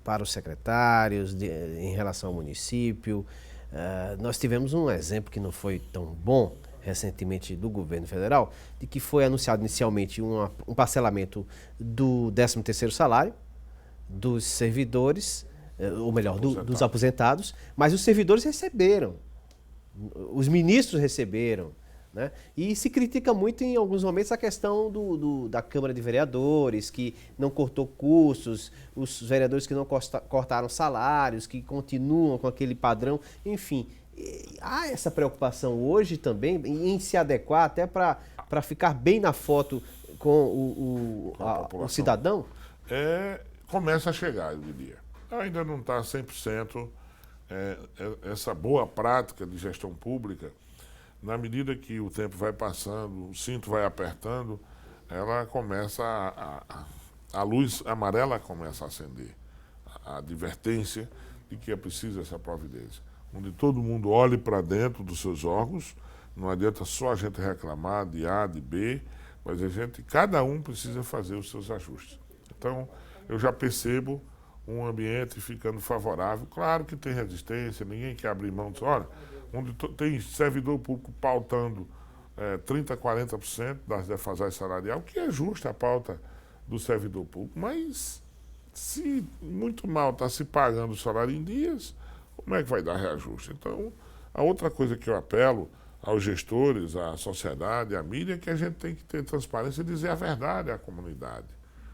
para os secretários em relação ao município. Nós tivemos um exemplo que não foi tão bom recentemente do governo federal, de que foi anunciado inicialmente um parcelamento do 13º salário dos servidores, ou melhor, dos aposentados, mas os servidores receberam. Os ministros receberam, né? E se critica muito em alguns momentos a questão da Câmara de Vereadores, que não cortou custos, os vereadores que não cortaram salários, que continuam com aquele padrão, enfim. Há essa preocupação hoje também em se adequar até para ficar bem na foto com o cidadão? Começa a chegar, eu diria. Ainda não está 100%. Essa boa prática de gestão pública, na medida que o tempo vai passando, o cinto vai apertando, ela começa a luz amarela começa a acender, a advertência de que é preciso essa providência. Onde todo mundo olhe para dentro dos seus órgãos, não adianta só a gente reclamar de A, de B, mas cada um precisa fazer os seus ajustes. Então, eu já percebo um ambiente ficando favorável. Claro que tem resistência, ninguém quer abrir mão disso. Olha, onde tem servidor público pautando 30%, 40% das defasagens salariais, o que é justo a pauta do servidor público, mas se muito mal está se pagando o salário em dias, como é que vai dar reajuste? Então, a outra coisa que eu apelo aos gestores, à sociedade, à mídia, é que a gente tem que ter transparência e dizer a verdade à comunidade.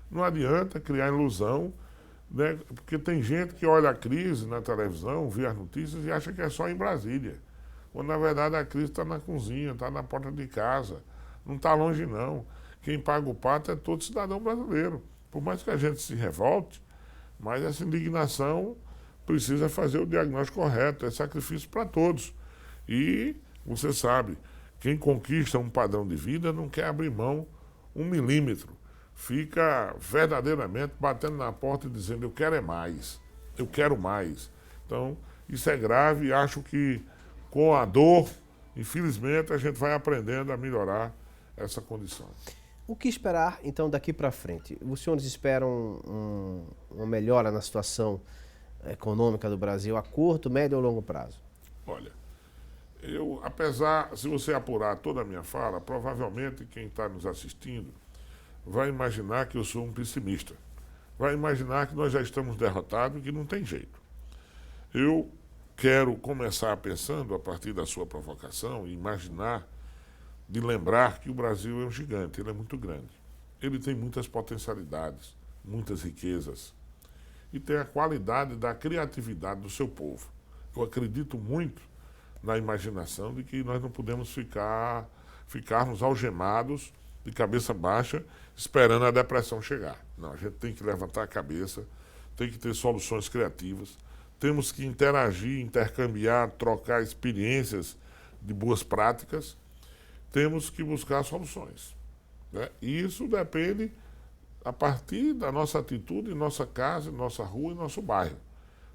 Não adianta criar ilusão, né? Porque tem gente que olha a crise na televisão, vê as notícias e acha que é só em Brasília. Quando, na verdade, a crise está na cozinha, está na porta de casa. Não está longe, não. Quem paga o pato é todo cidadão brasileiro. Por mais que a gente se revolte, mas essa indignação precisa fazer o diagnóstico correto. É sacrifício para todos. E, você sabe, quem conquista um padrão de vida não quer abrir mão 1 milímetro. Fica verdadeiramente batendo na porta e dizendo: eu quero é mais, eu quero mais. Então, isso é grave e acho que com a dor, infelizmente, a gente vai aprendendo a melhorar essa condição. O que esperar, então, daqui para frente? Os senhores esperam uma melhora na situação econômica do Brasil a curto, médio ou longo prazo? Olha, se você apurar toda a minha fala, provavelmente quem está nos assistindo vai imaginar que eu sou um pessimista. Vai imaginar que nós já estamos derrotados e que não tem jeito. Eu quero começar pensando, a partir da sua provocação, e imaginar, de lembrar que o Brasil é um gigante, ele é muito grande. Ele tem muitas potencialidades, muitas riquezas. E tem a qualidade da criatividade do seu povo. Eu acredito muito na imaginação de que nós não podemos ficarmos algemados, de cabeça baixa, esperando a depressão chegar. Não, a gente tem que levantar a cabeça, tem que ter soluções criativas, temos que interagir, intercambiar, trocar experiências de boas práticas, temos que buscar soluções, né? E isso depende a partir da nossa atitude em nossa casa, em nossa rua e nosso bairro,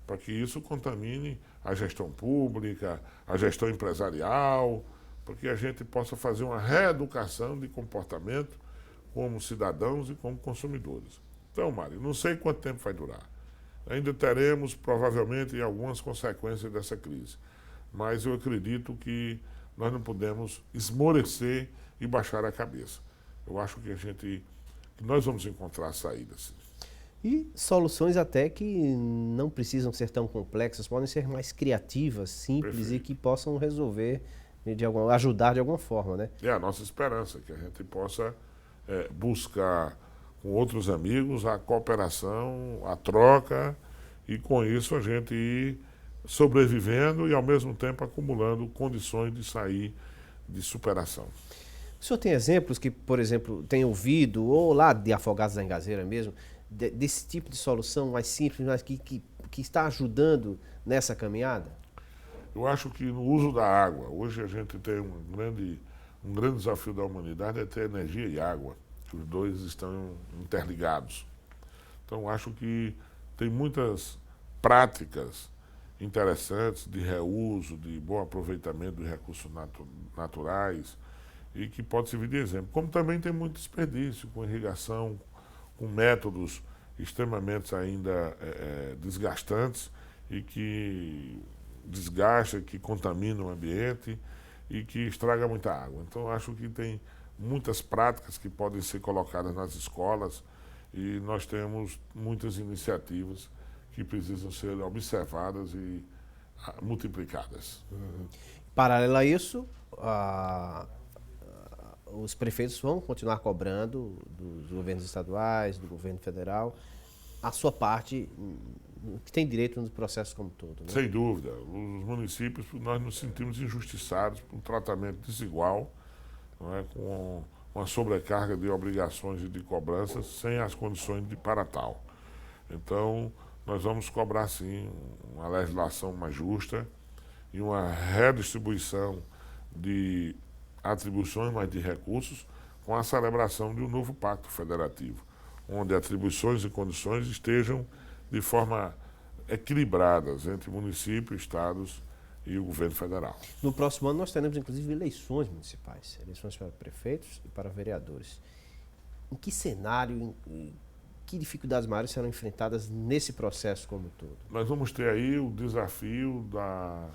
para que isso contamine a gestão pública, a gestão empresarial, para que a gente possa fazer uma reeducação de comportamento como cidadãos e como consumidores. Então, Mário, não sei quanto tempo vai durar. Ainda teremos, provavelmente, algumas consequências dessa crise. Mas eu acredito que nós não podemos esmorecer e baixar a cabeça. Eu acho que nós vamos encontrar saídas. E soluções até que não precisam ser tão complexas, podem ser mais criativas, simples e Perfeito. que possam resolver, ajudar de alguma forma, né? É a nossa esperança, que a gente possa buscar com outros amigos a cooperação, a troca, e com isso a gente ir sobrevivendo e ao mesmo tempo acumulando condições de sair de superação. O senhor tem exemplos que, por exemplo, tem ouvido, ou lá de Afogados da Ingazeira mesmo, desse tipo de solução mais simples, mas que está ajudando nessa caminhada? Eu acho que no uso da água, hoje a gente tem um grande desafio da humanidade é ter energia e água, que os dois estão interligados. Então acho que tem muitas práticas interessantes de reuso, de bom aproveitamento dos recursos naturais e que pode servir de exemplo. Como também tem muito desperdício com irrigação, com métodos extremamente ainda desgastantes e que desgasta, que contamina o ambiente e que estraga muita água. Então acho que tem muitas práticas que podem ser colocadas nas escolas e nós temos muitas iniciativas que precisam ser observadas e multiplicadas. Paralelo a isso, os prefeitos vão continuar cobrando dos governos estaduais, do governo federal, a sua parte, que tem direito no processo como todo, né? Sem dúvida. Os municípios, nós nos sentimos injustiçados por um tratamento desigual, não é, com uma sobrecarga de obrigações e de cobranças sem as condições para tal. Então, nós vamos cobrar, sim, uma legislação mais justa e uma redistribuição de atribuições, mas de recursos, com a celebração de um novo pacto federativo, onde atribuições e condições estejam de forma equilibradas entre municípios, estados e o governo federal. No próximo ano nós teremos, inclusive, eleições municipais, eleições para prefeitos e para vereadores. Em que cenário, que dificuldades maiores serão enfrentadas nesse processo como um todo? Nós vamos ter aí o desafio a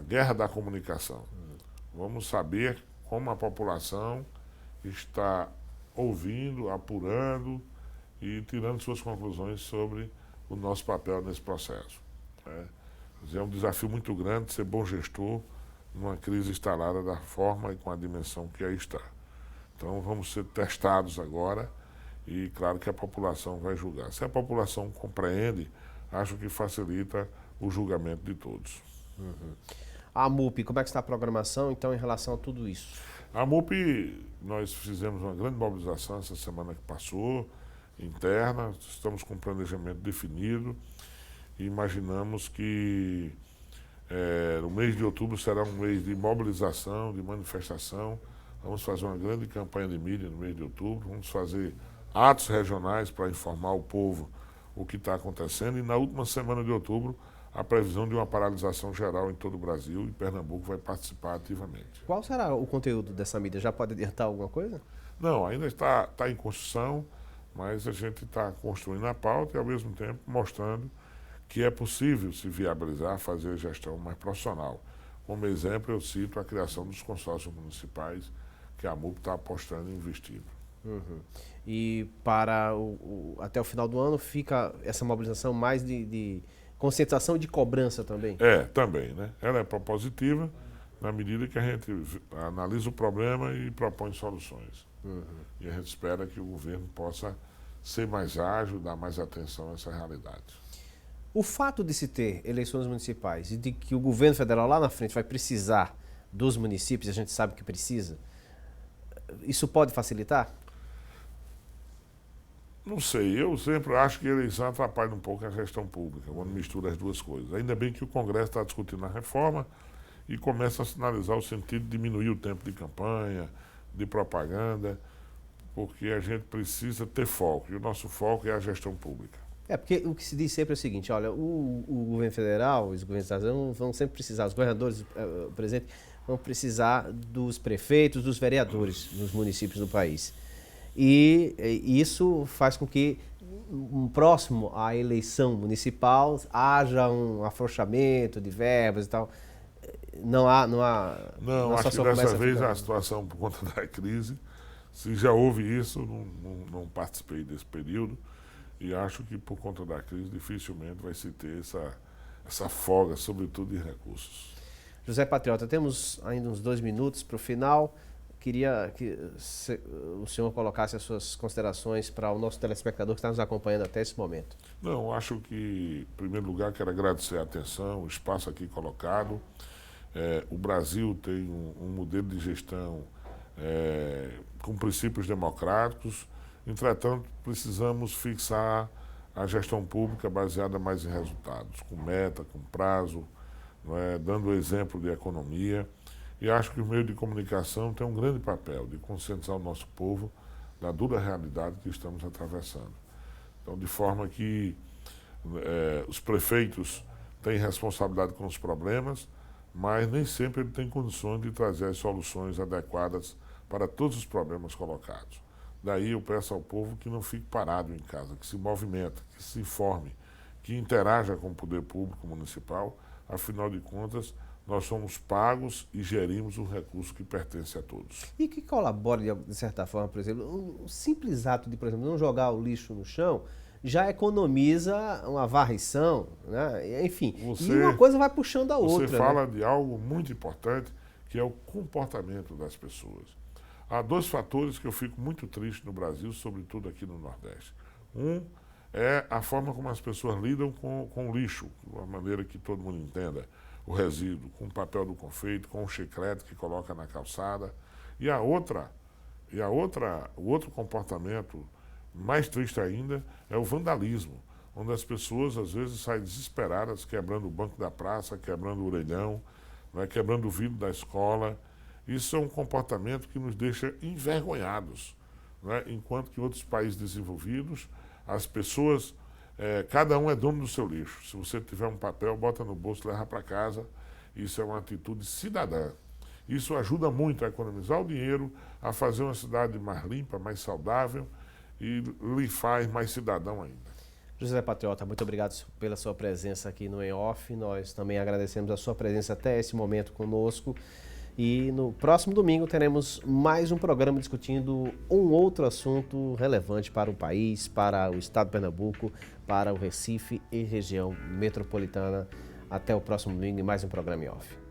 guerra da comunicação. Vamos saber como a população está ouvindo, apurando e tirando suas conclusões sobre o nosso papel nesse processo. É um desafio muito grande ser bom gestor numa crise instalada da forma e com a dimensão que aí está. Então vamos ser testados agora e claro que a população vai julgar. Se a população compreende, acho que facilita o julgamento de todos. A MUP, como é que está a programação, então, em relação a tudo isso? A MUP, nós fizemos uma grande mobilização essa semana que passou, interna, estamos com um planejamento definido e imaginamos que o mês de outubro será um mês de mobilização, de manifestação. Vamos fazer uma grande campanha de mídia no mês de outubro, vamos fazer atos regionais para informar o povo o que está acontecendo e na última semana de outubro a previsão de uma paralisação geral em todo o Brasil e Pernambuco vai participar ativamente. Qual será o conteúdo dessa mídia? Já pode adiantar alguma coisa? Não, ainda está em construção, mas a gente está construindo a pauta e ao mesmo tempo mostrando que é possível se viabilizar, fazer gestão mais profissional. Como exemplo, eu cito a criação dos consórcios municipais que a MUP está apostando e investindo. E para até o final do ano fica essa mobilização mais de concentração e de cobrança também? Também, né? Ela é propositiva na medida que a gente analisa o problema e propõe soluções. E a gente espera que o governo possa ser mais ágil, dar mais atenção a essa realidade. O fato de se ter eleições municipais e de que o governo federal lá na frente vai precisar dos municípios, a gente sabe que precisa, isso pode facilitar? Não sei, eu sempre acho que a eleição atrapalha um pouco a gestão pública, quando mistura as duas coisas. Ainda bem que o Congresso está discutindo a reforma e começa a sinalizar o sentido de diminuir o tempo de campanha, de propaganda, porque a gente precisa ter foco, e o nosso foco é a gestão pública. Porque o que se diz sempre é o seguinte, olha, o governo federal, os governos estaduais vão sempre precisar, os governadores, o presidente, vão precisar dos prefeitos, dos vereadores nos municípios do país. e isso faz com que próximo à eleição municipal haja um afrouxamento de verbas e tal. Não, a Não, acho que dessa vez a situação, por conta da crise, se já houve isso, não participei desse período, e acho que por conta da crise dificilmente vai se ter essa folga, sobretudo em recursos. José Patriota, temos ainda uns 2 minutos para o final. Queria que o senhor colocasse as suas considerações para o nosso telespectador que está nos acompanhando até esse momento. Não, acho que, em primeiro lugar, quero agradecer a atenção, o espaço aqui colocado. O Brasil tem um modelo de gestão com princípios democráticos, entretanto, precisamos fixar a gestão pública baseada mais em resultados, com meta, com prazo, não é? Dando o exemplo de economia. E acho que o meio de comunicação tem um grande papel de conscientizar o nosso povo da dura realidade que estamos atravessando. Então, de forma que os prefeitos têm responsabilidade com os problemas, mas nem sempre ele tem condições de trazer as soluções adequadas para todos os problemas colocados. Daí eu peço ao povo que não fique parado em casa, que se movimente, que se informe, que interaja com o poder público municipal. Afinal de contas, nós somos pagos e gerimos um recurso que pertence a todos. E que colabora, de certa forma, por exemplo, o simples ato de, por exemplo, não jogar o lixo no chão já economiza uma varrição, né? Enfim, e uma coisa vai puxando a outra. Você fala de algo muito importante, que é o comportamento das pessoas. Há 2 fatores que eu fico muito triste no Brasil, sobretudo aqui no Nordeste. Um é a forma como as pessoas lidam com o lixo, de uma maneira que todo mundo entenda. O resíduo, com o papel do confeito, com o chiclete que coloca na calçada. O outro comportamento mais triste ainda é o vandalismo, onde as pessoas às vezes saem desesperadas, quebrando o banco da praça, quebrando o orelhão, quebrando o vidro da escola. Isso é um comportamento que nos deixa envergonhados, enquanto que em outros países desenvolvidos, as pessoas, cada um é dono do seu lixo. Se você tiver um papel, bota no bolso, leva para casa. Isso é uma atitude cidadã. Isso ajuda muito a economizar o dinheiro, a fazer uma cidade mais limpa, mais saudável e lhe faz mais cidadão ainda. José Patriota, muito obrigado pela sua presença aqui no Em Off. Nós também agradecemos a sua presença até esse momento conosco. E no próximo domingo teremos mais um programa discutindo um outro assunto relevante para o país, para o estado de Pernambuco, para o Recife e região metropolitana. Até o próximo domingo e mais um programa Em Off.